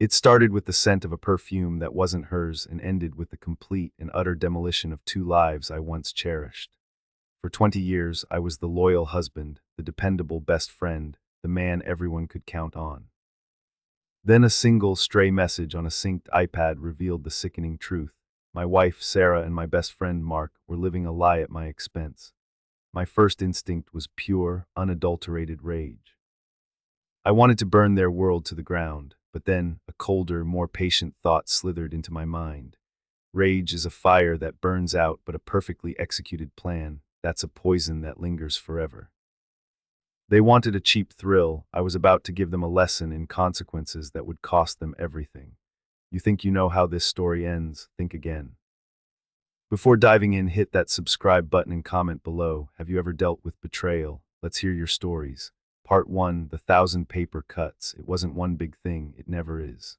It started with the scent of a perfume that wasn't hers and ended with the complete and utter demolition of two lives I once cherished. For 20 years, I was the loyal husband, the dependable best friend, the man everyone could count on. Then a single stray message on a synced iPad revealed the sickening truth. My wife, Sarah, and my best friend, Mark, were living a lie at my expense. My first instinct was pure, unadulterated rage. I wanted to burn their world to the ground, but then a colder, more patient thought slithered into my mind. Rage is a fire that burns out, but a perfectly executed plan, that's a poison that lingers forever. They wanted a cheap thrill. I was about to give them a lesson in consequences that would cost them everything. You think you know how this story ends? Think again. Before diving in, hit that subscribe button and comment below. Have you ever dealt with betrayal? Let's hear your stories. Part 1, The 1,000 Paper Cuts. It wasn't one big thing, it never is.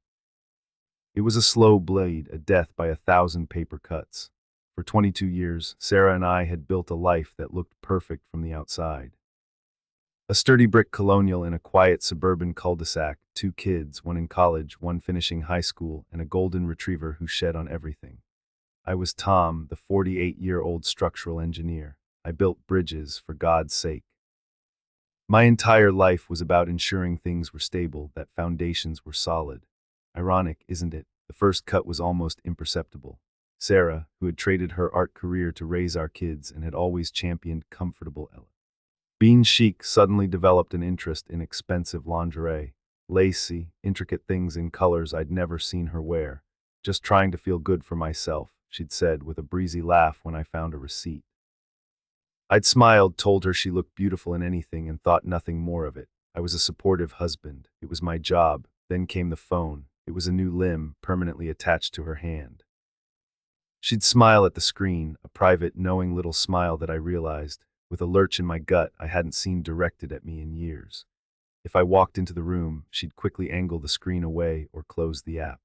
It was a slow blade, a death by 1,000 paper cuts. For 22 years, Sarah and I had built a life that looked perfect from the outside. A sturdy brick colonial in a quiet suburban cul-de-sac, 2 kids, one in college, one finishing high school, and a golden retriever who shed on everything. I was Tom, the 48-year-old structural engineer. I built bridges, for God's sake. My entire life was about ensuring things were stable, that foundations were solid. Ironic, isn't it? The first cut was almost imperceptible. Sarah, who had traded her art career to raise our kids and had always championed comfortable being chic, suddenly developed an interest in expensive lingerie, lacy, intricate things in colors I'd never seen her wear. Just trying to feel good for myself, she'd said with a breezy laugh when I found a receipt. I'd smiled, told her she looked beautiful in anything, and thought nothing more of it. I was a supportive husband. It was my job. Then came the phone. It was a new limb, permanently attached to her hand. She'd smile at the screen, a private, knowing little smile that I realized, with a lurch in my gut I hadn't seen directed at me in years. If I walked into the room, she'd quickly angle the screen away or close the app.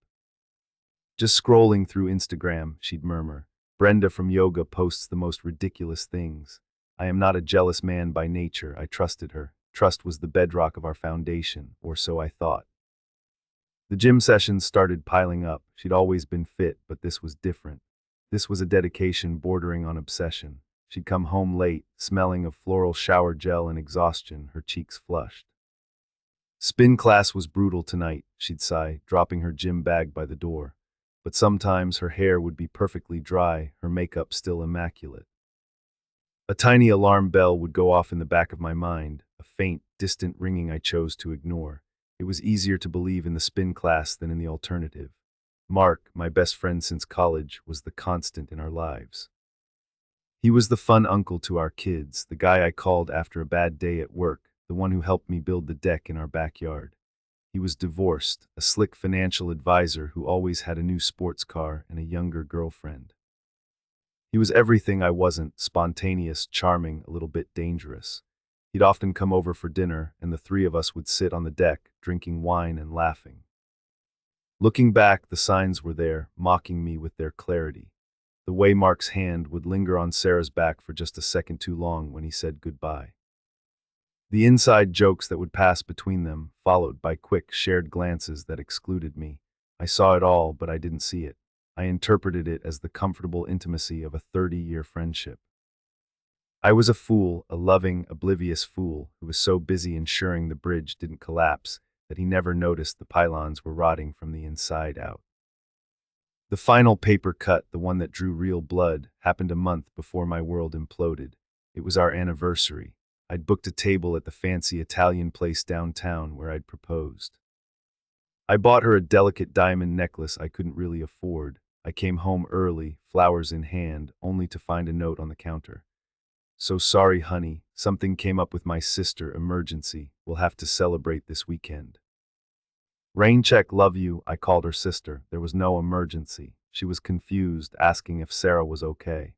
Just scrolling through Instagram, she'd murmur, Brenda from yoga posts the most ridiculous things. I am not a jealous man by nature, I trusted her. Trust was the bedrock of our foundation, or so I thought. The gym sessions started piling up. She'd always been fit, but this was different. This was a dedication bordering on obsession. She'd come home late, smelling of floral shower gel and exhaustion, her cheeks flushed. Spin class was brutal tonight, she'd sigh, dropping her gym bag by the door. But sometimes her hair would be perfectly dry, her makeup still immaculate. A tiny alarm bell would go off in the back of my mind, a faint, distant ringing I chose to ignore. It was easier to believe in the spin class than in the alternative. Mark, my best friend since college, was the constant in our lives. He was the fun uncle to our kids, the guy I called after a bad day at work, the one who helped me build the deck in our backyard. He was divorced, a slick financial advisor who always had a new sports car and a younger girlfriend. He was everything I wasn't: spontaneous, charming, a little bit dangerous. He'd often come over for dinner, and the 3 of us would sit on the deck, drinking wine and laughing. Looking back, the signs were there, mocking me with their clarity. The way Mark's hand would linger on Sarah's back for just a second too long when he said goodbye. The inside jokes that would pass between them, followed by quick, shared glances that excluded me. I saw it all, but I didn't see it. I interpreted it as the comfortable intimacy of a 30-year friendship. I was a fool, a loving, oblivious fool, who was so busy ensuring the bridge didn't collapse that he never noticed the pylons were rotting from the inside out. The final paper cut, the one that drew real blood, happened a month before my world imploded. It was our anniversary. I'd booked a table at the fancy Italian place downtown where I'd proposed. I bought her a delicate diamond necklace I couldn't really afford. I came home early, flowers in hand, only to find a note on the counter. So sorry, honey, something came up with my sister, emergency. We'll have to celebrate this weekend. Raincheck, love you, I called her sister. There was no emergency. She was confused, asking if Sarah was okay.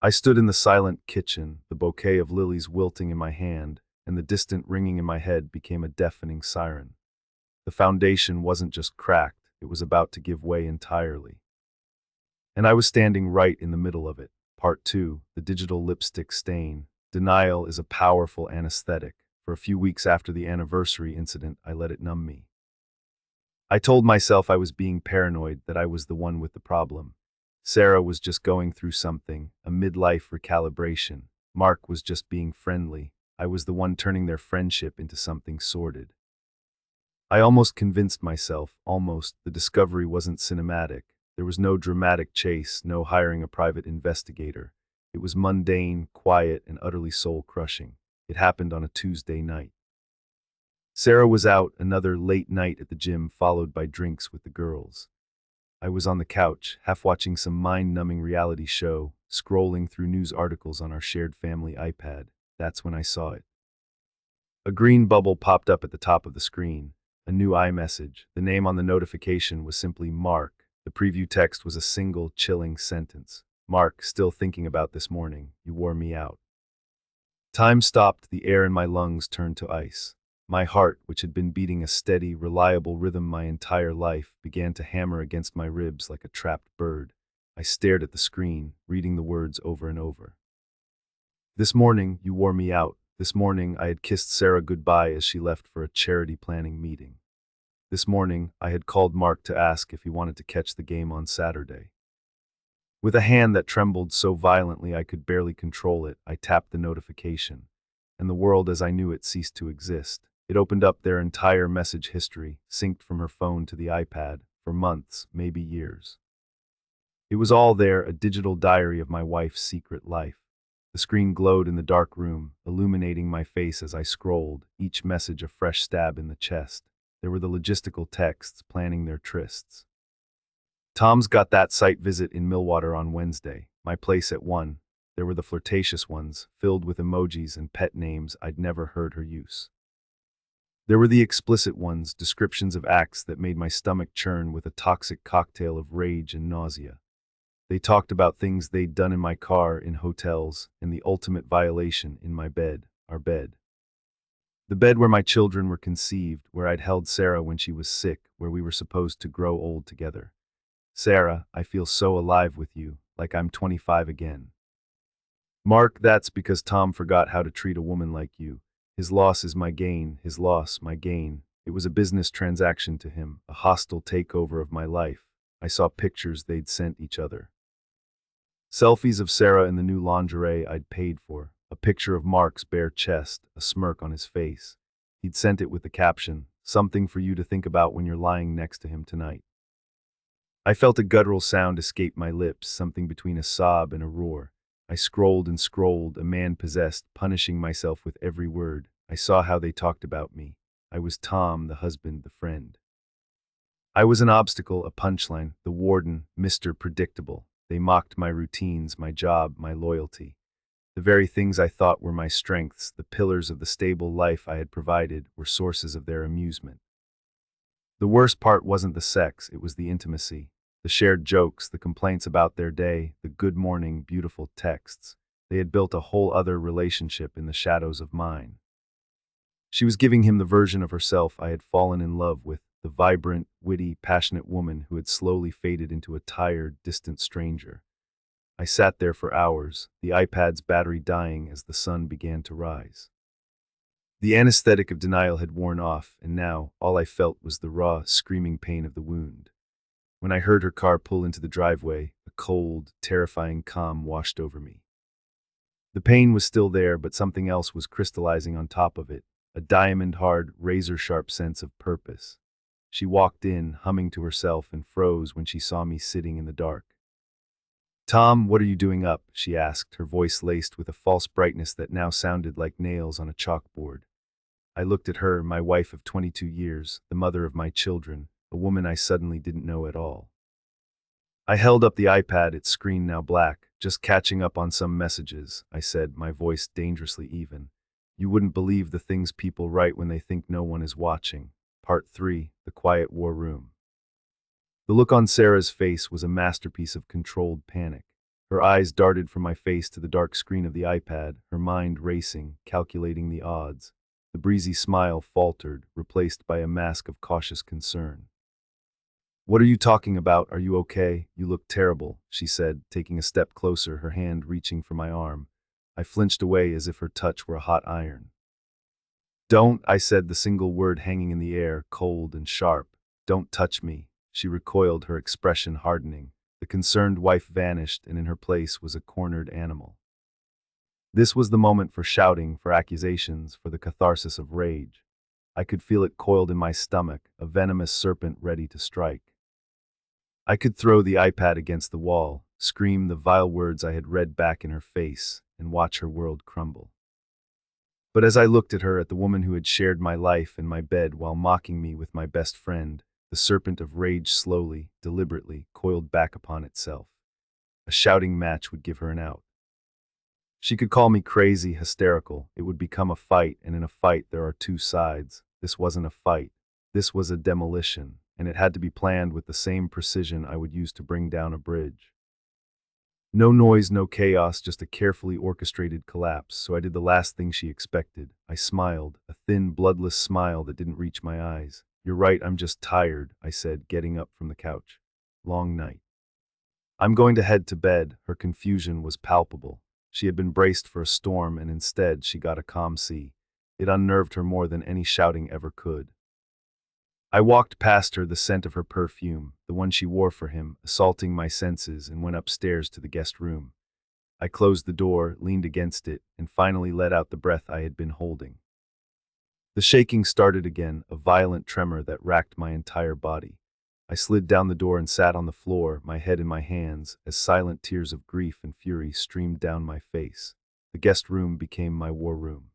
I stood in the silent kitchen, the bouquet of lilies wilting in my hand, and the distant ringing in my head became a deafening siren. The foundation wasn't just cracked, it was about to give way entirely. And I was standing right in the middle of it. Part 2, the digital lipstick stain. Denial is a powerful anesthetic. For a few weeks after the anniversary incident, I let it numb me. I told myself I was being paranoid, that I was the one with the problem. Sarah was just going through something, a midlife recalibration. Mark was just being friendly. I was the one turning their friendship into something sordid. I almost convinced myself, almost, the discovery wasn't cinematic. There was no dramatic chase, no hiring a private investigator. It was mundane, quiet, and utterly soul-crushing. It happened on a Tuesday night. Sarah was out, another late night at the gym, followed by drinks with the girls. I was on the couch, half watching some mind-numbing reality show, scrolling through news articles on our shared family iPad. That's when I saw it. A green bubble popped up at the top of the screen. A new iMessage. The name on the notification was simply Mark. The preview text was a single, chilling sentence. Mark, still thinking about this morning. You wore me out. Time stopped, the air in my lungs turned to ice. My heart, which had been beating a steady, reliable rhythm my entire life, began to hammer against my ribs like a trapped bird. I stared at the screen, reading the words over and over. This morning, you wore me out. This morning, I had kissed Sarah goodbye as she left for a charity planning meeting. This morning, I had called Mark to ask if he wanted to catch the game on Saturday. With a hand that trembled so violently I could barely control it, I tapped the notification, and the world as I knew it ceased to exist. It opened up their entire message history, synced from her phone to the iPad, for months, maybe years. It was all there, a digital diary of my wife's secret life. The screen glowed in the dark room, illuminating my face as I scrolled, each message a fresh stab in the chest. There were the logistical texts planning their trysts. Tom's got that site visit in Millwater on Wednesday, my place at 1. There were the flirtatious ones, filled with emojis and pet names I'd never heard her use. There were the explicit ones, descriptions of acts that made my stomach churn with a toxic cocktail of rage and nausea. They talked about things they'd done in my car, in hotels, and the ultimate violation, in my bed, our bed. The bed where my children were conceived, where I'd held Sarah when she was sick, where we were supposed to grow old together. Sarah, I feel so alive with you, like I'm 25 again. Mark, that's because Tom forgot how to treat a woman like you. His loss is my gain, his loss, my gain. It was a business transaction to him, a hostile takeover of my life. I saw pictures they'd sent each other. Selfies of Sarah in the new lingerie I'd paid for, a picture of Mark's bare chest, a smirk on his face. He'd sent it with the caption, "Something for you to think about when you're lying next to him tonight." I felt a guttural sound escape my lips, something between a sob and a roar. I scrolled and scrolled, a man possessed, punishing myself with every word. I saw how they talked about me. I was Tom, the husband, the friend. I was an obstacle, a punchline, the warden, Mr. Predictable. They mocked my routines, my job, my loyalty. The very things I thought were my strengths, the pillars of the stable life I had provided, were sources of their amusement. The worst part wasn't the sex, it was the intimacy. The shared jokes, the complaints about their day, the good morning, beautiful texts. They had built a whole other relationship in the shadows of mine. She was giving him the version of herself I had fallen in love with, the vibrant, witty, passionate woman who had slowly faded into a tired, distant stranger. I sat there for hours, the iPad's battery dying as the sun began to rise. The anesthetic of denial had worn off, and now all I felt was the raw, screaming pain of the wound. When I heard her car pull into the driveway, a cold, terrifying calm washed over me. The pain was still there, but something else was crystallizing on top of it, a diamond-hard, razor-sharp sense of purpose. She walked in, humming to herself, and froze when she saw me sitting in the dark. "Tom, what are you doing up?" she asked, her voice laced with a false brightness that now sounded like nails on a chalkboard. I looked at her, my wife of 22 years, the mother of my children, a woman I suddenly didn't know at all. I held up the iPad, its screen now black. "Just catching up on some messages," I said, my voice dangerously even. "You wouldn't believe the things people write when they think no one is watching." Part 3, The Quiet War Room. The look on Sarah's face was a masterpiece of controlled panic. Her eyes darted from my face to the dark screen of the iPad, her mind racing, calculating the odds. The breezy smile faltered, replaced by a mask of cautious concern. "What are you talking about? Are you okay? You look terrible," she said, taking a step closer, her hand reaching for my arm. I flinched away as if her touch were a hot iron. "Don't," I said, the single word hanging in the air, cold and sharp. "Don't touch me." She recoiled, her expression hardening. The concerned wife vanished, and in her place was a cornered animal. This was the moment for shouting, for accusations, for the catharsis of rage. I could feel it coiled in my stomach, a venomous serpent ready to strike. I could throw the iPad against the wall, scream the vile words I had read back in her face, and watch her world crumble. But as I looked at her, at the woman who had shared my life and my bed while mocking me with my best friend, the serpent of rage slowly, deliberately, coiled back upon itself. A shouting match would give her an out. She could call me crazy, hysterical. It would become a fight, and in a fight there are two sides. This wasn't a fight. This was a demolition, and it had to be planned with the same precision I would use to bring down a bridge. No noise, no chaos, just a carefully orchestrated collapse, so I did the last thing she expected. I smiled, a thin, bloodless smile that didn't reach my eyes. "You're right, I'm just tired," I said, getting up from the couch. "Long night. I'm going to head to bed." Her confusion was palpable. She had been braced for a storm, and instead she got a calm sea. It unnerved her more than any shouting ever could. I walked past her, the scent of her perfume, the one she wore for him, assaulting my senses, and went upstairs to the guest room. I closed the door, leaned against it, and finally let out the breath I had been holding. The shaking started again, a violent tremor that racked my entire body. I slid down the door and sat on the floor, my head in my hands, as silent tears of grief and fury streamed down my face. The guest room became my war room.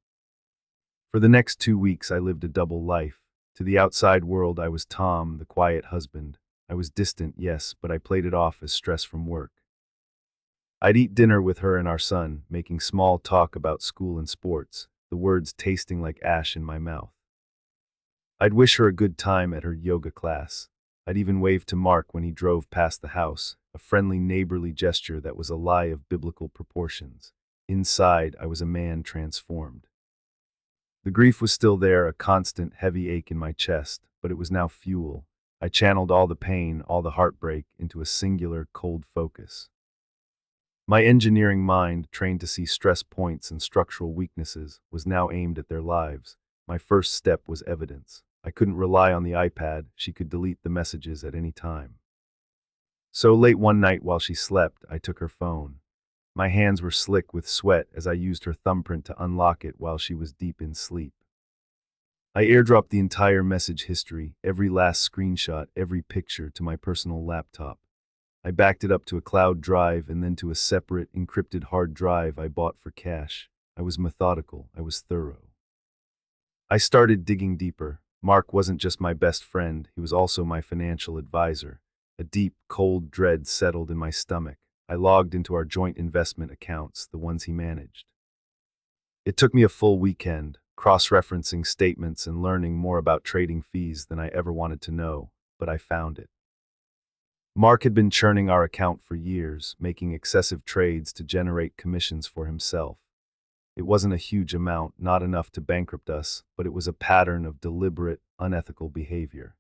For the next 2 weeks I lived a double life. To the outside world I was Tom, the quiet husband. I was distant, yes, but I played it off as stress from work. I'd eat dinner with her and our son, making small talk about school and sports, the words tasting like ash in my mouth. I'd wish her a good time at her yoga class. I'd even wave to Mark when he drove past the house, a friendly neighborly gesture that was a lie of biblical proportions. Inside, I was a man transformed. The grief was still there, a constant, heavy ache in my chest, but it was now fuel. I channeled all the pain, all the heartbreak, into a singular, cold focus. My engineering mind, trained to see stress points and structural weaknesses, was now aimed at their lives. My first step was evidence. I couldn't rely on the iPad. She could delete the messages at any time. So late one night while she slept, I took her phone. My hands were slick with sweat as I used her thumbprint to unlock it while she was deep in sleep. I airdropped the entire message history, every last screenshot, every picture, to my personal laptop. I backed it up to a cloud drive and then to a separate, encrypted hard drive I bought for cash. I was methodical. I was thorough. I started digging deeper. Mark wasn't just my best friend, he was also my financial advisor. A deep, cold dread settled in my stomach. I logged into our joint investment accounts, the ones he managed. It took me a full weekend, cross-referencing statements and learning more about trading fees than I ever wanted to know, but I found it. Mark had been churning our account for years, making excessive trades to generate commissions for himself. It wasn't a huge amount, not enough to bankrupt us, but it was a pattern of deliberate, unethical behavior.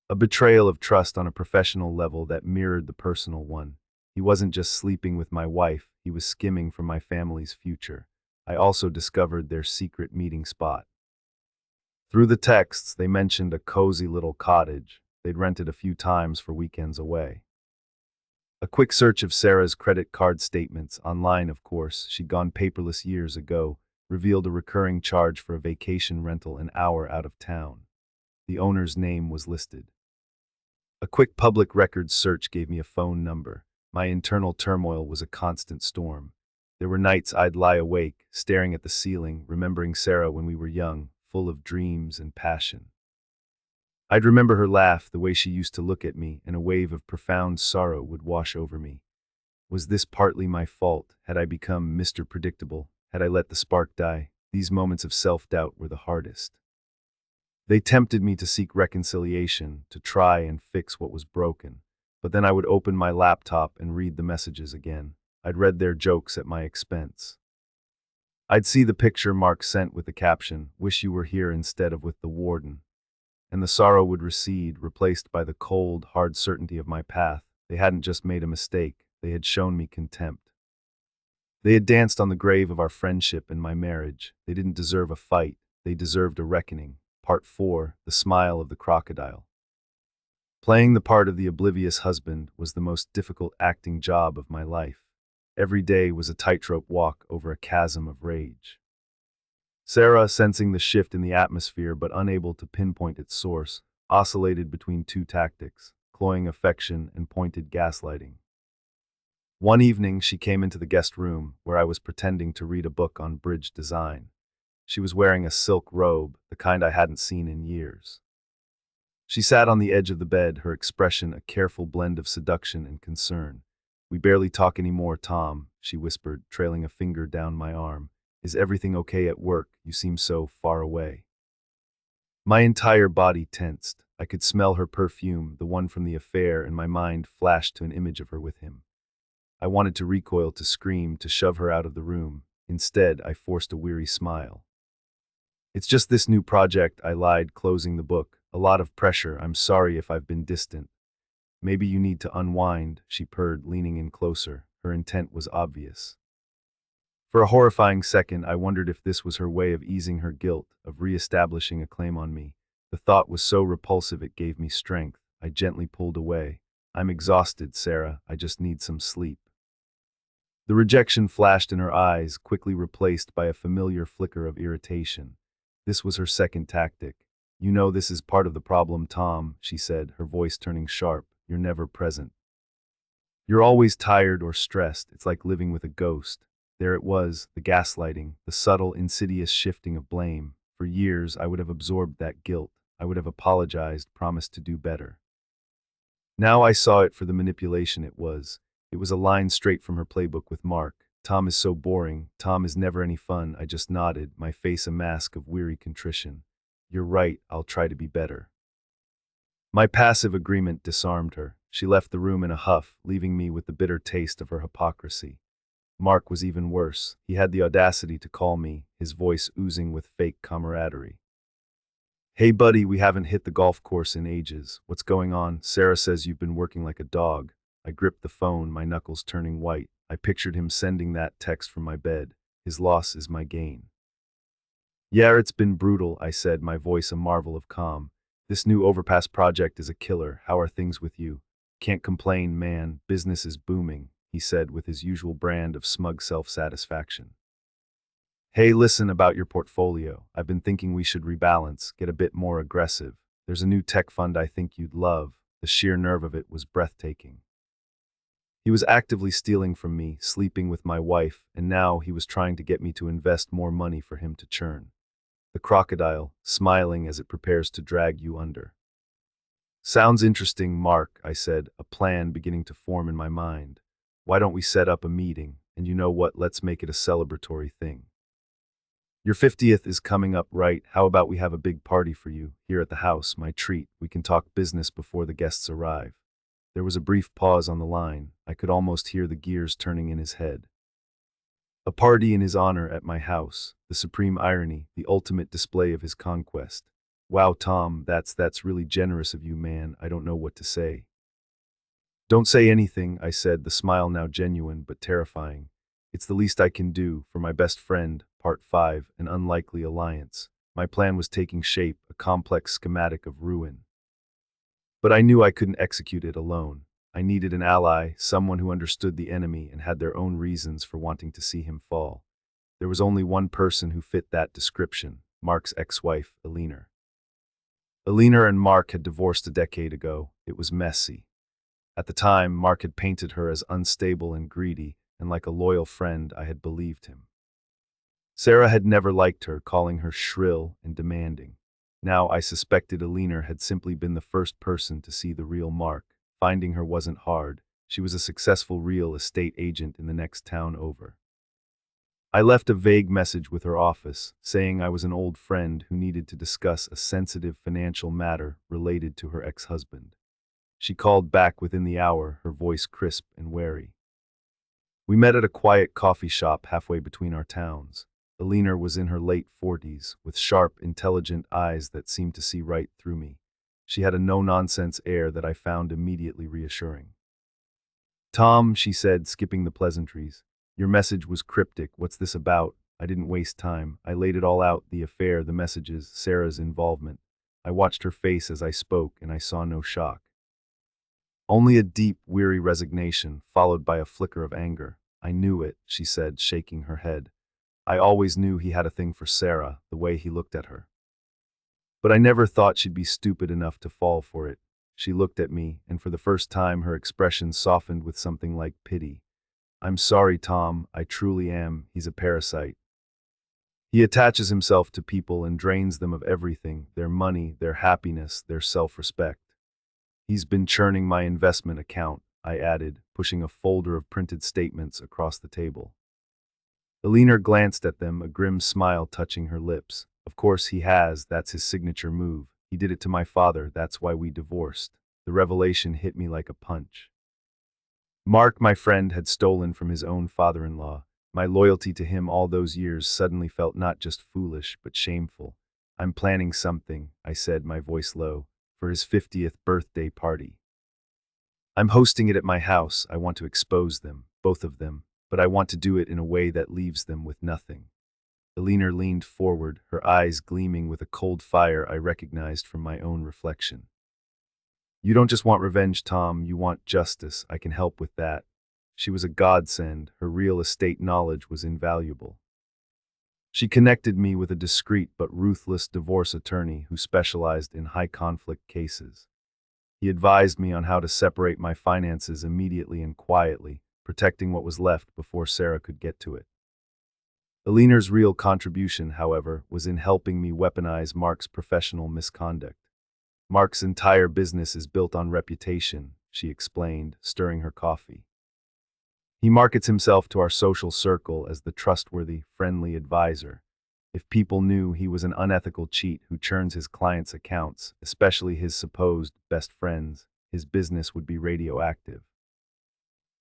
A betrayal of trust on a professional level that mirrored the personal one. He wasn't just sleeping with my wife, he was skimming from my family's future. I also discovered their secret meeting spot. Through the texts, they mentioned a cozy little cottage they'd rented a few times for weekends away. A quick search of Sarah's credit card statements, online of course, she'd gone paperless years ago, revealed a recurring charge for a vacation rental an hour out of town. The owner's name was listed. A quick public records search gave me a phone number. My internal turmoil was a constant storm. There were nights I'd lie awake, staring at the ceiling, remembering Sarah when we were young, full of dreams and passion. I'd remember her laugh, the way she used to look at me, and a wave of profound sorrow would wash over me. Was this partly my fault? Had I become Mr. Predictable? Had I let the spark die? These moments of self-doubt were the hardest. They tempted me to seek reconciliation, to try and fix what was broken. But then I would open my laptop and read the messages again. I'd read their jokes at my expense. I'd see the picture Mark sent with the caption, "Wish you were here instead of with the warden." And the sorrow would recede, replaced by the cold, hard certainty of my path. They hadn't just made a mistake, they had shown me contempt. They had danced on the grave of our friendship and my marriage. They didn't deserve a fight, they deserved a reckoning. Part 4, The Smile of the Crocodile. Playing the part of the oblivious husband was the most difficult acting job of my life. Every day was a tightrope walk over a chasm of rage. Sarah, sensing the shift in the atmosphere but unable to pinpoint its source, oscillated between two tactics, cloying affection and pointed gaslighting. One evening, she came into the guest room, where I was pretending to read a book on bridge design. She was wearing a silk robe, the kind I hadn't seen in years. She sat on the edge of the bed, her expression a careful blend of seduction and concern. "We barely talk anymore, Tom," she whispered, trailing a finger down my arm. "Is everything okay at work? You seem so far away." My entire body tensed. I could smell her perfume, the one from the affair, and my mind flashed to an image of her with him. I wanted to recoil, to scream, to shove her out of the room. Instead, I forced a weary smile. "It's just this new project," I lied, closing the book. "A lot of pressure. I'm sorry if I've been distant." "Maybe you need to unwind," she purred, leaning in closer. Her intent was obvious. For a horrifying second, I wondered if this was her way of easing her guilt, of re-establishing a claim on me. The thought was so repulsive it gave me strength. I gently pulled away. "I'm exhausted, Sarah. I just need some sleep." The rejection flashed in her eyes, quickly replaced by a familiar flicker of irritation. This was her second tactic. "You know this is part of the problem, Tom," she said, her voice turning sharp. "You're never present. You're always tired or stressed. It's like living with a ghost." There it was, the gaslighting, the subtle, insidious shifting of blame. For years, I would have absorbed that guilt. I would have apologized, promised to do better. Now I saw it for the manipulation it was. It was a line straight from her playbook with Mark. "Tom is so boring. Tom is never any fun." I just nodded, my face a mask of weary contrition. "You're right, I'll try to be better." My passive agreement disarmed her. She left the room in a huff, leaving me with the bitter taste of her hypocrisy. Mark was even worse. He had the audacity to call me, his voice oozing with fake camaraderie. "Hey buddy, we haven't hit the golf course in ages. What's going on? Sarah says you've been working like a dog." I gripped the phone, my knuckles turning white. I pictured him sending that text from my bed. "His loss is my gain." "Yeah, it's been brutal," I said, my voice a marvel of calm. "This new overpass project is a killer. How are things with you?" "Can't complain, man. Business is booming," he said with his usual brand of smug self-satisfaction. "Hey, listen about your portfolio. I've been thinking we should rebalance, get a bit more aggressive. There's a new tech fund I think you'd love." The sheer nerve of it was breathtaking. He was actively stealing from me, sleeping with my wife, and now he was trying to get me to invest more money for him to churn. The crocodile, smiling as it prepares to drag you under. "Sounds interesting, Mark," I said, a plan beginning to form in my mind. "Why don't we set up a meeting? And you know what, let's make it a celebratory thing. Your 50th is coming up, right? How about we have a big party for you, here at the house, my treat. We can talk business before the guests arrive." There was a brief pause on the line. I could almost hear the gears turning in his head. A party in his honor at my house, the supreme irony, the ultimate display of his conquest. "Wow, Tom, that's really generous of you, man. I don't know what to say." "Don't say anything," I said, the smile now genuine but terrifying. "It's the least I can do for my best friend." Part 5, An Unlikely Alliance. My plan was taking shape, a complex schematic of ruin. But I knew I couldn't execute it alone. I needed an ally, someone who understood the enemy and had their own reasons for wanting to see him fall. There was only one person who fit that description: Mark's ex-wife, Alina. Alina and Mark had divorced a decade ago. It was messy. At the time, Mark had painted her as unstable and greedy, and like a loyal friend, I had believed him. Sarah had never liked her, calling her shrill and demanding. Now I suspected Alina had simply been the first person to see the real Mark. Finding her wasn't hard. She was a successful real estate agent in the next town over. I left a vague message with her office, saying I was an old friend who needed to discuss a sensitive financial matter related to her ex-husband. She called back within the hour, her voice crisp and wary. We met at a quiet coffee shop halfway between our towns. Alina was in her late 40s, with sharp, intelligent eyes that seemed to see right through me. She had a no-nonsense air that I found immediately reassuring. "Tom," she said, skipping the pleasantries, "your message was cryptic. What's this about?" I didn't waste time. I laid it all out: the affair, the messages, Sarah's involvement. I watched her face as I spoke, and I saw no shock. Only a deep, weary resignation, followed by a flicker of anger. I knew it, she said, shaking her head. I always knew he had a thing for Sarah, the way he looked at her. But I never thought she'd be stupid enough to fall for it. She looked at me, and for the first time her expression softened with something like pity. I'm sorry, Tom, I truly am. He's a parasite. He attaches himself to people and drains them of everything, their money, their happiness, their self-respect. He's been churning my investment account, I added, pushing a folder of printed statements across the table. Eleanor glanced at them, a grim smile touching her lips. Of course he has, that's his signature move. He did it to my father, that's why we divorced. The revelation hit me like a punch. Mark, my friend, had stolen from his own father-in-law. My loyalty to him all those years suddenly felt not just foolish, but shameful. I'm planning something, I said, my voice low, for his 50th birthday party. I'm hosting it at my house. I want to expose them, both of them, but I want to do it in a way that leaves them with nothing. Eleanor leaned forward, her eyes gleaming with a cold fire I recognized from my own reflection. You don't just want revenge, Tom, you want justice. I can help with that. She was a godsend. Her real estate knowledge was invaluable. She connected me with a discreet but ruthless divorce attorney who specialized in high-conflict cases. He advised me on how to separate my finances immediately and quietly, protecting what was left before Sarah could get to it. Eleanor's real contribution, however, was in helping me weaponize Mark's professional misconduct. Mark's entire business is built on reputation, she explained, stirring her coffee. He markets himself to our social circle as the trustworthy, friendly advisor. If people knew he was an unethical cheat who churns his clients' accounts, especially his supposed best friends, his business would be radioactive.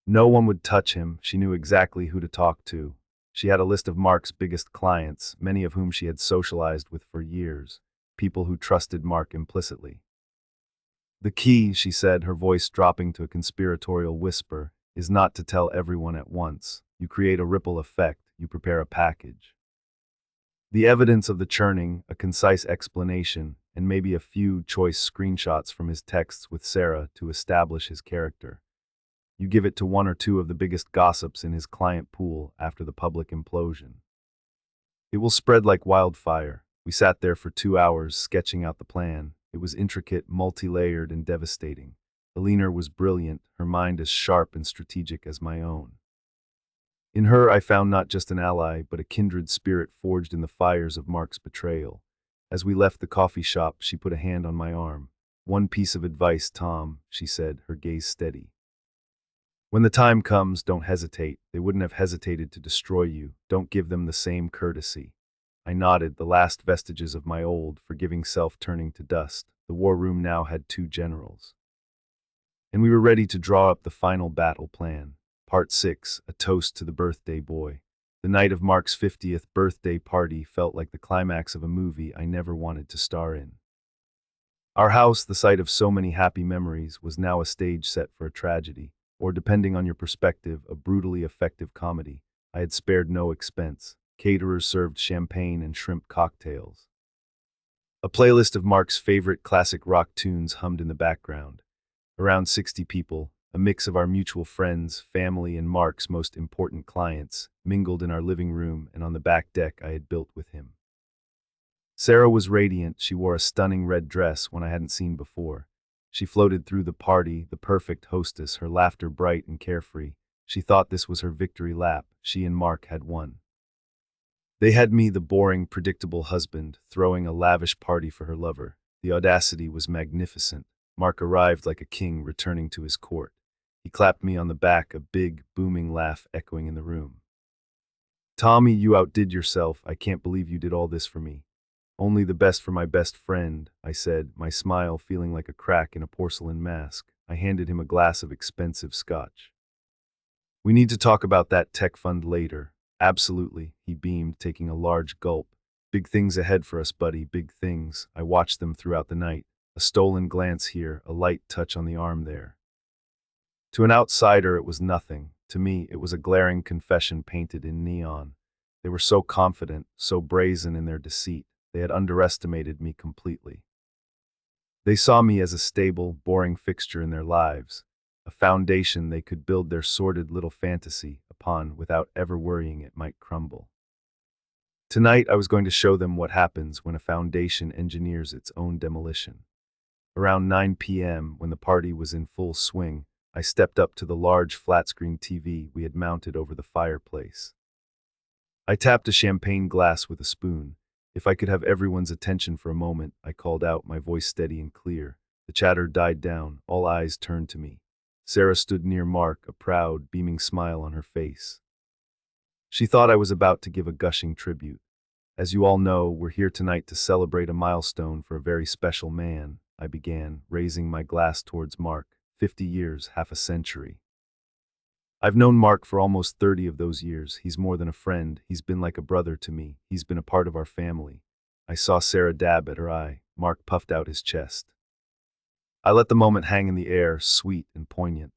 No one would touch him. She knew exactly who to talk to. She had a list of Mark's biggest clients, many of whom she had socialized with for years, people who trusted Mark implicitly. The key, she said, her voice dropping to a conspiratorial whisper, is not to tell everyone at once. You create a ripple effect, you prepare a package. The evidence of the churning, a concise explanation, and maybe a few choice screenshots from his texts with Sarah to establish his character. You give it to one or two of the biggest gossips in his client pool after the public implosion. It will spread like wildfire. We sat there for 2 hours sketching out the plan. It was intricate, multi-layered, and devastating. Eleanor was brilliant, her mind as sharp and strategic as my own. In her I found not just an ally, but a kindred spirit forged in the fires of Mark's betrayal. As we left the coffee shop, she put a hand on my arm. One piece of advice, Tom, she said, her gaze steady. When the time comes, don't hesitate. They wouldn't have hesitated to destroy you. Don't give them the same courtesy. I nodded, the last vestiges of my old, forgiving self turning to dust. The war room now had 2 generals. And we were ready to draw up the final battle plan. Part 6, a toast to the birthday boy. The night of Mark's 50th birthday party felt like the climax of a movie I never wanted to star in. Our house, the site of so many happy memories, was now a stage set for a tragedy, or depending on your perspective, a brutally effective comedy. I had spared no expense. Caterers served champagne and shrimp cocktails. A playlist of Mark's favorite classic rock tunes hummed in the background. Around 60 people, a mix of our mutual friends, family, and Mark's most important clients, mingled in our living room and on the back deck I had built with him. Sarah was radiant. She wore a stunning red dress one I hadn't seen before. She floated through the party, the perfect hostess, her laughter bright and carefree. She thought this was her victory lap. She and Mark had won. They had me, the boring, predictable husband, throwing a lavish party for her lover. The audacity was magnificent. Mark arrived like a king returning to his court. He clapped me on the back, a big, booming laugh echoing in the room. Tommy, you outdid yourself. I can't believe you did all this for me. Only the best for my best friend, I said, my smile feeling like a crack in a porcelain mask. I handed him a glass of expensive scotch. We need to talk about that tech fund later. Absolutely, he beamed, taking a large gulp. Big things ahead for us, buddy, big things. I watched them throughout the night. A stolen glance here, a light touch on the arm there. To an outsider, it was nothing. To me, it was a glaring confession painted in neon. They were so confident, so brazen in their deceit. They had underestimated me completely. They saw me as a stable, boring fixture in their lives. a foundation they could build their sordid little fantasy upon without ever worrying it might crumble. Tonight, I was going to show them what happens when a foundation engineers its own demolition. Around 9 p.m., when the party was in full swing, I stepped up to the large flat-screen TV we had mounted over the fireplace. I tapped a champagne glass with a spoon. If I could have everyone's attention for a moment, I called out, my voice steady and clear. The chatter died down, all eyes turned to me. Sarah stood near Mark, a proud, beaming smile on her face. She thought I was about to give a gushing tribute. As you all know, we're here tonight to celebrate a milestone for a very special man, I began, raising my glass towards Mark. 50 years, half a century. I've known Mark for almost 30 of those years. He's more than a friend. He's been like a brother to me. He's been a part of our family. I saw Sarah dab at her eye. Mark puffed out his chest. I let the moment hang in the air, sweet and poignant.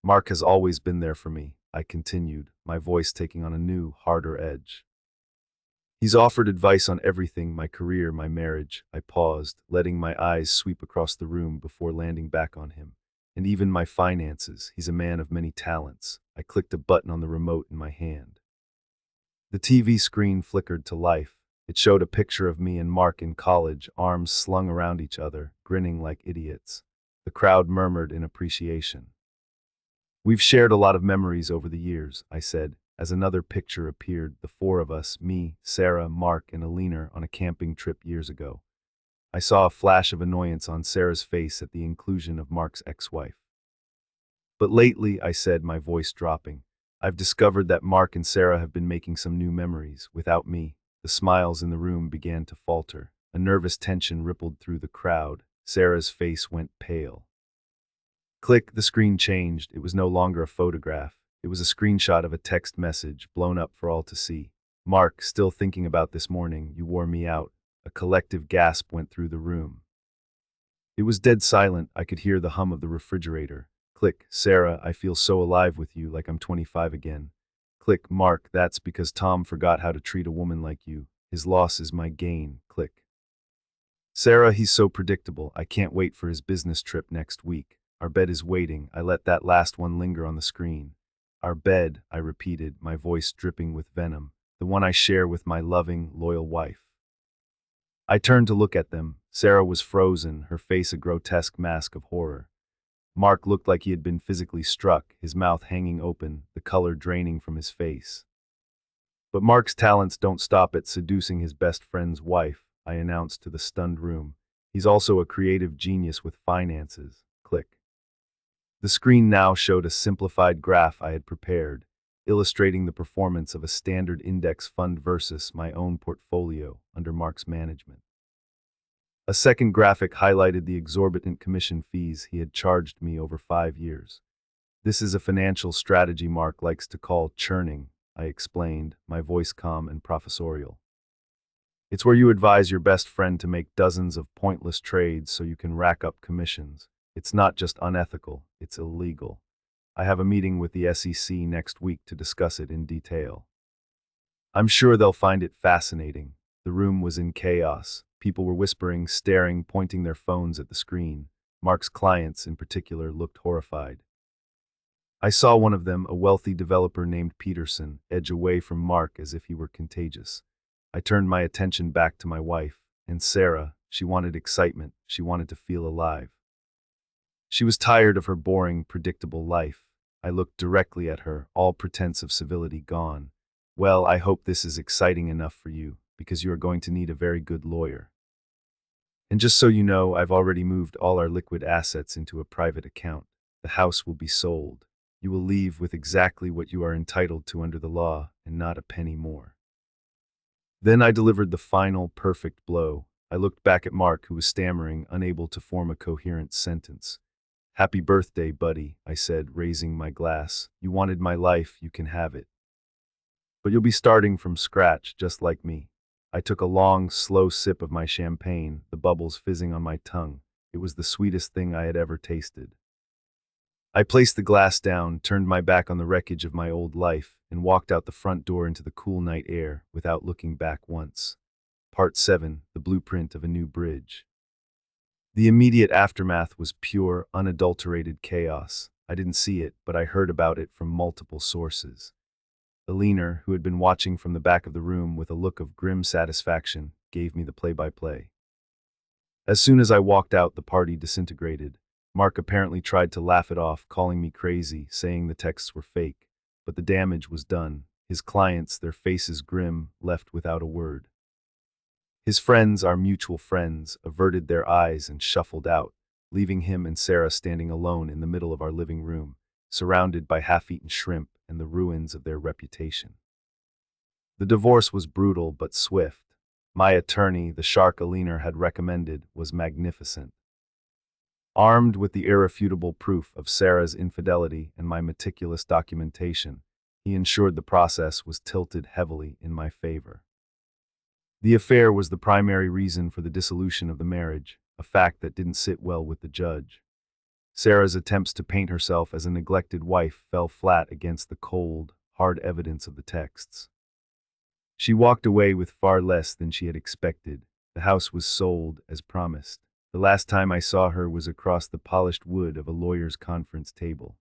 Mark has always been there for me, I continued, my voice taking on a new, harder edge. He's offered advice on everything, my career, my marriage. I paused, letting my eyes sweep across the room before landing back on him. And even my finances. He's a man of many talents. I clicked a button on the remote in my hand. The TV screen flickered to life. It showed a picture of me and Mark in college, arms slung around each other, grinning like idiots. The crowd murmured in appreciation. We've shared a lot of memories over the years, I said, as another picture appeared, the four of us, me, Sarah, Mark, and Alina, on a camping trip years ago. I saw a flash of annoyance on Sarah's face at the inclusion of Mark's ex-wife. But lately, I said, my voice dropping, I've discovered that Mark and Sarah have been making some new memories, without me. The smiles in the room began to falter. A nervous tension rippled through the crowd. Sarah's face went pale. Click, the screen changed. It was no longer a photograph. It was a screenshot of a text message, blown up for all to see. Mark, still thinking about this morning, you wore me out. A collective gasp went through the room. It was dead silent. I could hear the hum of the refrigerator. Click, Sarah, I feel so alive with you, like I'm 25 again. Click, Mark, that's because Tom forgot how to treat a woman like you. His loss is my gain. Click. Sarah, he's so predictable. I can't wait for his business trip next week. Our bed is waiting. I let that last one linger on the screen. Our bed, I repeated, my voice dripping with venom. The one I share with my loving, loyal wife. I turned to look at them. Sarah was frozen, her face a grotesque mask of horror. Mark looked like he had been physically struck, his mouth hanging open, the color draining from his face. But Mark's talents don't stop at seducing his best friend's wife, I announced to the stunned room. He's also a creative genius with finances. Click. The screen now showed a simplified graph I had prepared, illustrating the performance of a standard index fund versus my own portfolio under Mark's management. A second graphic highlighted the exorbitant commission fees he had charged me over 5 years. This is a financial strategy Mark likes to call churning, I explained, my voice calm and professorial. It's where you advise your best friend to make dozens of pointless trades so you can rack up commissions. It's not just unethical, it's illegal. I have a meeting with the SEC next week to discuss it in detail. I'm sure they'll find it fascinating. The room was in chaos. People were whispering, staring, pointing their phones at the screen. Mark's clients, in particular, looked horrified. I saw one of them, a wealthy developer named Peterson, edge away from Mark as if he were contagious. I turned my attention back to my wife, and Sarah. She wanted excitement. She wanted to feel alive. She was tired of her boring, predictable life. I looked directly at her, all pretense of civility gone. Well, I hope this is exciting enough for you, because you are going to need a very good lawyer. And just so you know, I've already moved all our liquid assets into a private account. The house will be sold. You will leave with exactly what you are entitled to under the law, and not a penny more. Then I delivered the final, perfect blow. I looked back at Mark, who was stammering, unable to form a coherent sentence. Happy birthday, buddy, I said, raising my glass. You wanted my life, you can have it. But you'll be starting from scratch, just like me. I took a long, slow sip of my champagne, the bubbles fizzing on my tongue. It was the sweetest thing I had ever tasted. I placed the glass down, turned my back on the wreckage of my old life, and walked out the front door into the cool night air without looking back once. Part 7, The Blueprint of a New Bridge. The immediate aftermath was pure, unadulterated chaos. I didn't see it, but I heard about it from multiple sources. Alina, who had been watching from the back of the room with a look of grim satisfaction, gave me the play-by-play. As soon as I walked out, the party disintegrated. Mark apparently tried to laugh it off, calling me crazy, saying the texts were fake. But the damage was done. His clients, their faces grim, left without a word. His friends, our mutual friends, averted their eyes and shuffled out, leaving him and Sarah standing alone in the middle of our living room, surrounded by half-eaten shrimp and the ruins of their reputation. The divorce was brutal but swift. My attorney, the shark Alina had recommended, was magnificent. Armed with the irrefutable proof of Sarah's infidelity and my meticulous documentation, he ensured the process was tilted heavily in my favor. The affair was the primary reason for the dissolution of the marriage, a fact that didn't sit well with the judge. Sarah's attempts to paint herself as a neglected wife fell flat against the cold, hard evidence of the texts. She walked away with far less than she had expected. The house was sold, as promised. The last time I saw her was across the polished wood of a lawyer's conference table.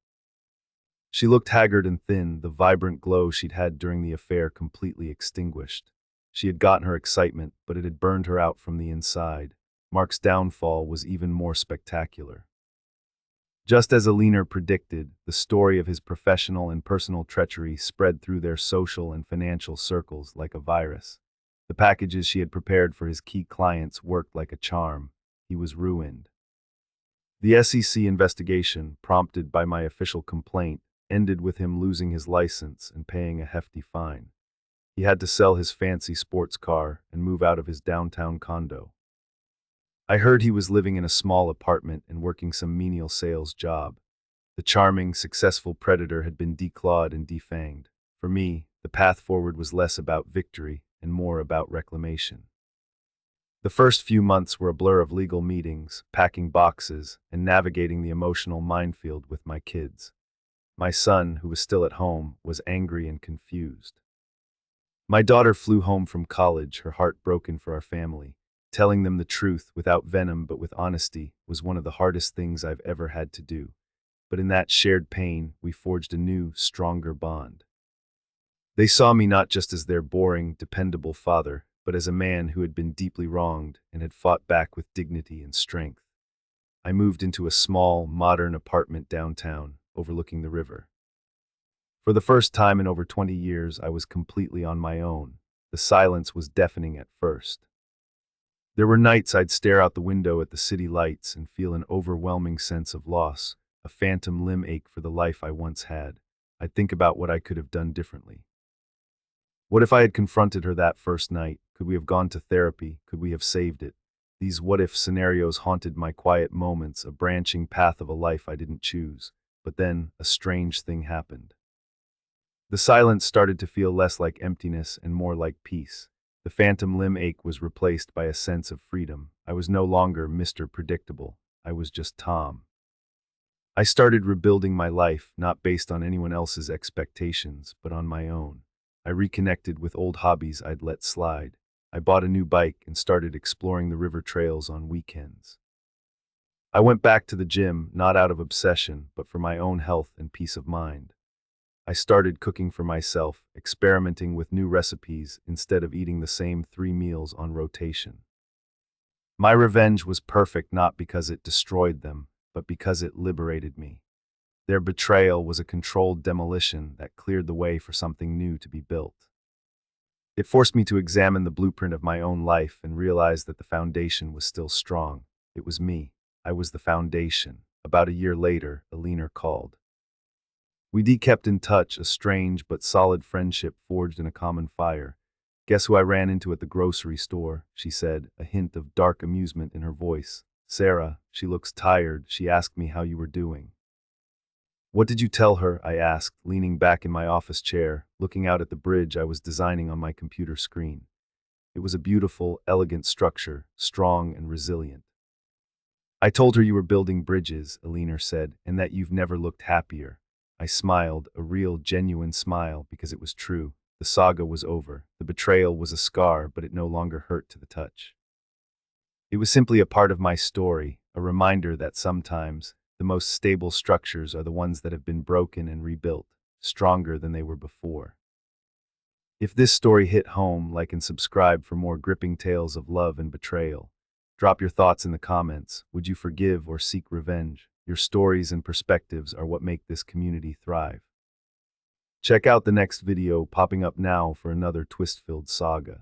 She looked haggard and thin, the vibrant glow she'd had during the affair completely extinguished. She had gotten her excitement, but it had burned her out from the inside. Mark's downfall was even more spectacular. Just as Alina predicted, the story of his professional and personal treachery spread through their social and financial circles like a virus. The packages she had prepared for his key clients worked like a charm. He was ruined. The SEC investigation, prompted by my official complaint, ended with him losing his license and paying a hefty fine. He had to sell his fancy sports car and move out of his downtown condo. I heard he was living in a small apartment and working some menial sales job. The charming, successful predator had been declawed and defanged. For me, the path forward was less about victory and more about reclamation. The first few months were a blur of legal meetings, packing boxes, and navigating the emotional minefield with my kids. My son, who was still at home, was angry and confused. My daughter flew home from college, her heart broken for our family. Telling them the truth without venom but with honesty was one of the hardest things I've ever had to do. But in that shared pain, we forged a new, stronger bond. They saw me not just as their boring, dependable father, but as a man who had been deeply wronged and had fought back with dignity and strength. I moved into a small, modern apartment downtown, overlooking the river. For the first time in over 20 years, I was completely on my own. The silence was deafening at first. There were nights I'd stare out the window at the city lights and feel an overwhelming sense of loss, a phantom limb ache for the life I once had. I'd think about what I could have done differently. What if I had confronted her that first night? Could we have gone to therapy? Could we have saved it? These what-if scenarios haunted my quiet moments, a branching path of a life I didn't choose. But then, a strange thing happened. The silence started to feel less like emptiness and more like peace. The phantom limb ache was replaced by a sense of freedom. I was no longer Mr. Predictable. I was just Tom. I started rebuilding my life, not based on anyone else's expectations, but on my own. I reconnected with old hobbies I'd let slide. I bought a new bike and started exploring the river trails on weekends. I went back to the gym, not out of obsession, but for my own health and peace of mind. I started cooking for myself, experimenting with new recipes instead of eating the same 3 meals on rotation. My revenge was perfect not because it destroyed them, but because it liberated me. Their betrayal was a controlled demolition that cleared the way for something new to be built. It forced me to examine the blueprint of my own life and realize that the foundation was still strong. It was me. I was the foundation. About a year later, Alina called. We kept in touch, a strange but solid friendship forged in a common fire. "Guess who I ran into at the grocery store?" she said, a hint of dark amusement in her voice. "Sarah. She looks tired. She asked me how you were doing." "What did you tell her?" I asked, leaning back in my office chair, looking out at the bridge I was designing on my computer screen. It was a beautiful, elegant structure, strong and resilient. "I told her you were building bridges," Alina said, "and that you've never looked happier." I smiled, a real, genuine smile, because it was true. The saga was over. The betrayal was a scar, but it no longer hurt to the touch. It was simply a part of my story, a reminder that sometimes, The most stable structures are the ones that have been broken and rebuilt, stronger than they were before. If this story hit home, like and subscribe for more gripping tales of love and betrayal. Drop your thoughts in the comments. Would you forgive or seek revenge? Your stories and perspectives are what make this community thrive. Check out the next video popping up now for another twist-filled saga.